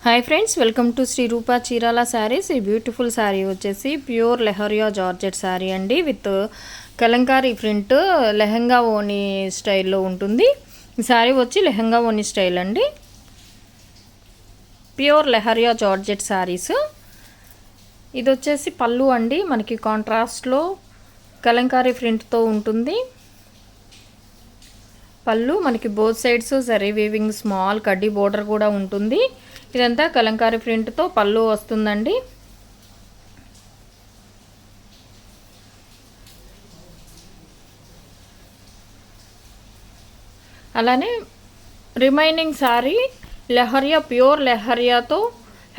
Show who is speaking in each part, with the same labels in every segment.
Speaker 1: Hi friends, welcome to Sri Rupa Chirala saris. ఈ beautiful sari వచ్చేసి pure leheriya georgette sari అండి, విత్ కలంకారీ ప్రింట్ లెహంగా ఓని స్టైల్లో ఉంటుంది. ఈ శారీ వచ్చి లెహంగా ఓని స్టైల్ అండి, ప్యూర్ లెహరియా జార్జెట్ శారీస్. ఇది వచ్చేసి పళ్ళు అండి, మనకి కాంట్రాస్ట్లో కలంకారీ ప్రింట్తో ఉంటుంది. పళ్ళు మనకి both sides zari weaving small కడ్డీ బోర్డర్ కూడా ఉంటుంది. ఇదంతా కలంకారీ ప్రింట్తో పళ్ళు వస్తుందండి. అలానే రిమైనింగ్ సారీ లెహరియా ప్యూర్ లెహరియాతో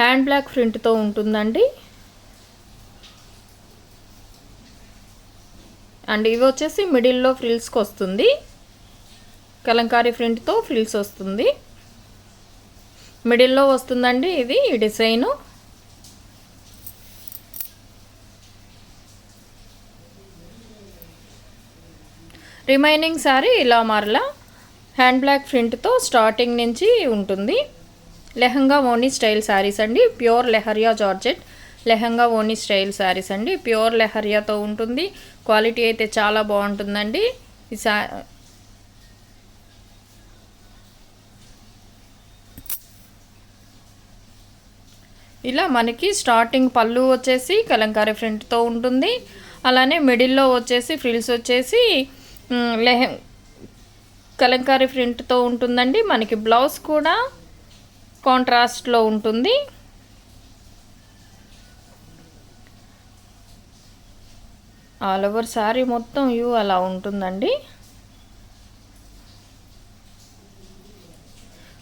Speaker 1: హ్యాండ్ బ్లాక్ ప్రింట్తో ఉంటుందండి. అండ్ ఇవి వచ్చేసి మిడిల్లో ఫ్రిల్స్కి వస్తుంది, కలంకారీ ప్రింట్తో ఫ్రిల్స్ వస్తుంది, మిడిల్లో వస్తుందండి ఇది ఈ డిజైను. రిమైనింగ్ సారీ ఇలా మరలా హ్యాండ్ బ్లాక్ ప్రింట్తో స్టార్టింగ్ నుంచి ఉంటుంది. లెహంగా ఓనీ స్టైల్ శారీస్ అండి, ప్యూర్ లెహరియా జార్జెట్ లెహంగా ఓనీ స్టైల్ శారీస్ అండి. ప్యూర్ లెహరియాతో ఉంటుంది. క్వాలిటీ అయితే చాలా బాగుంటుందండి. ఈ ఇలా మనకి స్టార్టింగ్ పళ్ళు వచ్చేసి కలంకారీ ప్రింట్తో ఉంటుంది. అలానే మిడిల్లో వచ్చేసి ఫ్రిల్స్ వచ్చేసి కలంకారీ ప్రింట్తో ఉంటుందండి. మనకి బ్లౌజ్ కూడా కాంట్రాస్ట్లో ఉంటుంది. ఆల్ ఓవర్ శారీ మొత్తం వ్యూ అలా ఉంటుందండి.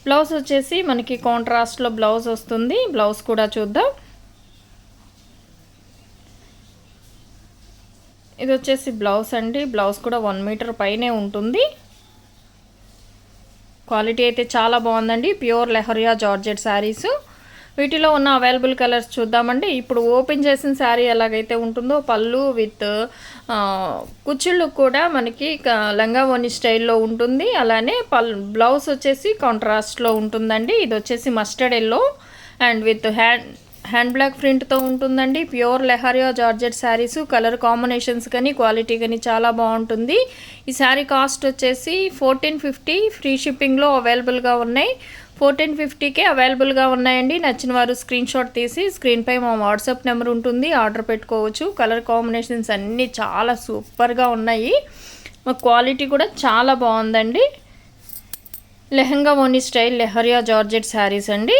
Speaker 1: బ్లౌజ్ వచ్చేసి మనకి కాంట్రాస్ట్లో బ్లౌజ్ వస్తుంది. బ్లౌజ్ కూడా చూద్దాం. ఇది వచ్చేసి బ్లౌజ్ అండి, బ్లౌజ్ కూడా 1 మీటర్ పైనే ఉంటుంది. క్వాలిటీ అయితే చాలా బాగుందండి. Pure leheriya georgette saris. వీటిలో ఉన్న అవైలబుల్ కలర్స్ చూద్దామండి. ఇప్పుడు ఓపెన్ చేసిన శారీ ఎలాగైతే ఉంటుందో పళ్ళు విత్ కుచ్చిళ్ళు కూడా మనకి లంగా ఓని స్టైల్లో ఉంటుంది. అలానే బ్లౌజ్ వచ్చేసి కాంట్రాస్ట్లో ఉంటుందండి. ఇది వచ్చేసి mustard yellow and with hand block ప్రింట్తో ఉంటుందండి. Pure leheriya georgette saris. Colour combinations కానీ క్వాలిటీ కానీ చాలా బాగుంటుంది. ఈ శారీ కాస్ట్ వచ్చేసి 1450, ఫ్రీ షిప్పింగ్లో అవైలబుల్గా ఉన్నాయి. 1450కే అవైలబుల్గా ఉన్నాయండి. నచ్చిన వారు స్క్రీన్ షాట్ తీసి స్క్రీన్పై మా వాట్సాప్ నెంబర్ ఉంటుంది, ఆర్డర్ పెట్టుకోవచ్చు. కలర్ కాంబినేషన్స్ అన్నీ చాలా సూపర్గా ఉన్నాయి. మా క్వాలిటీ కూడా చాలా బాగుందండి. లెహంగా ఓనీ స్టైల్ లెహరియా జార్జెట్ శారీస్ అండి.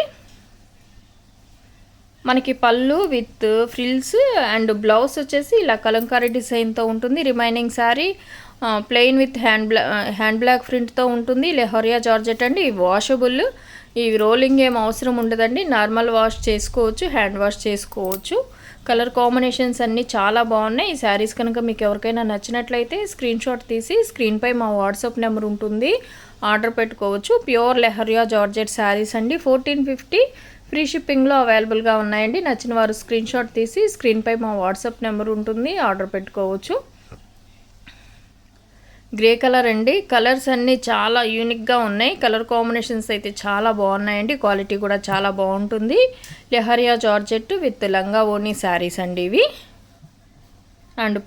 Speaker 1: మనకి పళ్ళు విత్ ఫ్రిల్స్ అండ్ బ్లౌజ్ వచ్చేసి ఇలా కలంకారీ డిజైన్తో ఉంటుంది. Remaining sari plain with hand block ప్రింట్తో ఉంటుంది. లెహరియా జార్జెట్ అండి. ఇవి వాషబుల్, ఇవి రోలింగ్ ఏం అవసరం ఉండదండి. నార్మల్ వాష్ చేసుకోవచ్చు, హ్యాండ్ వాష్ చేసుకోవచ్చు. కలర్ కాంబినేషన్స్ అన్నీ చాలా బాగున్నాయి. ఈ శారీస్ కనుక మీకు ఎవరికైనా నచ్చినట్లయితే స్క్రీన్ షాట్ తీసి స్క్రీన్పై మా వాట్సాప్ నెంబర్ ఉంటుంది, ఆర్డర్ పెట్టుకోవచ్చు. ప్యూర్ లెహరియా జార్జెట్ శారీస్ అండి. 1450, ఫ్రీ షిప్పింగ్లో అవైలబుల్గా ఉన్నాయండి. నచ్చిన వారు స్క్రీన్ షాట్ తీసి స్క్రీన్పై మా వాట్సాప్ నెంబర్ ఉంటుంది, ఆర్డర్ పెట్టుకోవచ్చు. గ్రే కలర్ అండి. కలర్స్ అన్నీ చాలా యూనిక్గా ఉన్నాయి. కలర్ కాంబినేషన్స్ అయితే చాలా బాగున్నాయండి. క్వాలిటీ కూడా చాలా బాగుంటుంది. లెహరియా జార్జెట్ విత్ లంగా ఓనీ శారీస్ అండి ఇవి. And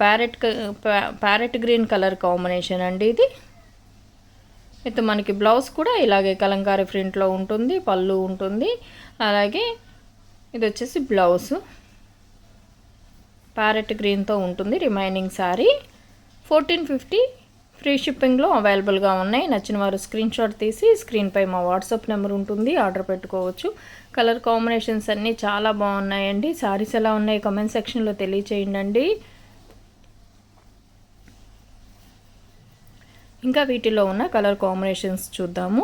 Speaker 1: parrot green colour combination అండి ఇది. అయితే మనకి బ్లౌజ్ కూడా ఇలాగే కలంకారీ ప్రింట్లో ఉంటుంది, పళ్ళు ఉంటుంది. అలాగే ఇది వచ్చేసి బ్లౌజ్ ప్యారెట్ గ్రీన్తో ఉంటుంది. రిమైనింగ్ శారీ 1450, ఫ్రీ షిప్పింగ్లో అవైలబుల్గా ఉన్నాయి. నచ్చిన వారు స్క్రీన్ షాట్ తీసి స్క్రీన్పై మా వాట్సాప్ నెంబర్ ఉంటుంది, ఆర్డర్ పెట్టుకోవచ్చు. కలర్ కాంబినేషన్స్ అన్నీ చాలా బాగున్నాయండి. శారీస్ ఎలా ఉన్నాయి కామెంట్ సెక్షన్లో తెలియచేయండి. ఇంకా వీటిలో ఉన్న కలర్ కాంబినేషన్స్ చూద్దాము.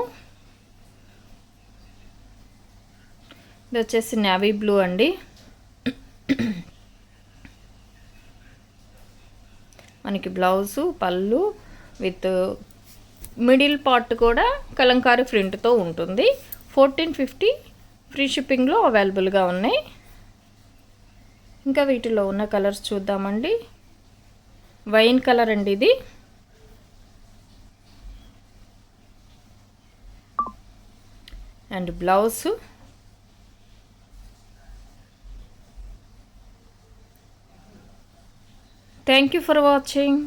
Speaker 1: ఇది వచ్చేసి నేవీ బ్లూ అండి. మనకి బ్లౌజు పళ్ళు విత్ మిడిల్ పార్ట్ కూడా కలంకారీ ప్రింట్తో ఉంటుంది. 1450, ఫ్రీ షిప్పింగ్లో అవైలబుల్గా ఉన్నాయి. ఇంకా వీటిలో ఉన్న కలర్స్ చూద్దామండి. వైన్ కలర్ అండి ఇది. And blouse thank you for watching.